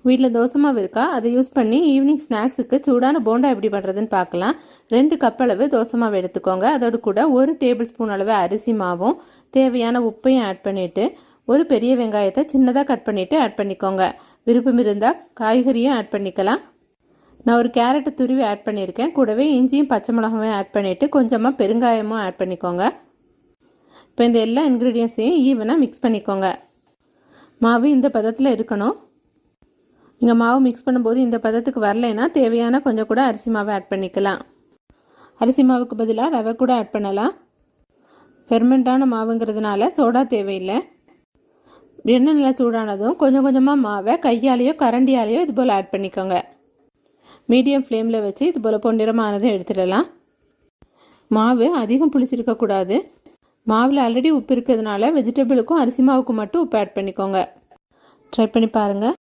வீட்டில் தோசை மாவு இருக்கா, அதை யூஸ் பண்ணி ஈவினிங் ஸ்நாக்ஸுக்கு சூடான போண்டா எப்படி பண்ணுறதுன்னு பார்க்கலாம். 2 கப் அளவு தோசை மாவு எடுத்துக்கோங்க. அதோடு கூட 1 டேபிள் ஸ்பூன் அளவு அரிசி மாவும் தேவையான உப்பையும் ஆட் பண்ணிவிட்டு ஒரு பெரிய வெங்காயத்தை சின்னதாக கட் பண்ணிவிட்டு ஆட் பண்ணிக்கோங்க. விருப்பம் இருந்தால் காய்கறியும் ஆட் பண்ணிக்கலாம். நான் ஒரு கேரட்டை துருவி ஆட் பண்ணியிருக்கேன். கூடவே இஞ்சியும் பச்சை மிளகாயும் ஆட் பண்ணிவிட்டு கொஞ்சமாக பெருங்காயமும் ஆட் பண்ணிக்கோங்க. இப்போ இந்த எல்லா இன்க்ரீடியன்ட்ஸையும் ஈவனாக மிக்ஸ் பண்ணிக்கோங்க. மாவு இந்த பதத்தில் இருக்கணும். நீங்கள் மாவு மிக்ஸ் பண்ணும்போது இந்த பதத்துக்கு வரலைன்னா தேவையான கொஞ்சம் கூட அரிசி மாவை ஆட் பண்ணிக்கலாம். அரிசி மாவுக்கு பதிலாக ரவை கூட ஆட் பண்ணலாம். ஃபெர்மெண்ட்டான மாவுங்கிறதுனால சோடா தேவையில்லை. எண்ணெய் நல்லா சூடானதும் கொஞ்சம் கொஞ்சமாக மாவை கையாலேயோ கரண்டியாலேயோ இது போல் ஆட் பண்ணிக்கோங்க. மீடியம் ஃப்ளேமில் வச்சு இது போல் பொன்னிறமானதை எடுத்துடலாம். மாவு அதிகம் புளிச்சிருக்கக்கூடாது. மாவில் ஆல்ரெடி உப்பு இருக்கிறதுனால வெஜிடபிளுக்கும் அரிசி மாவுக்கும் மட்டும் உப்பு ஆட் பண்ணிக்கோங்க. ட்ரை பண்ணி பாருங்கள்.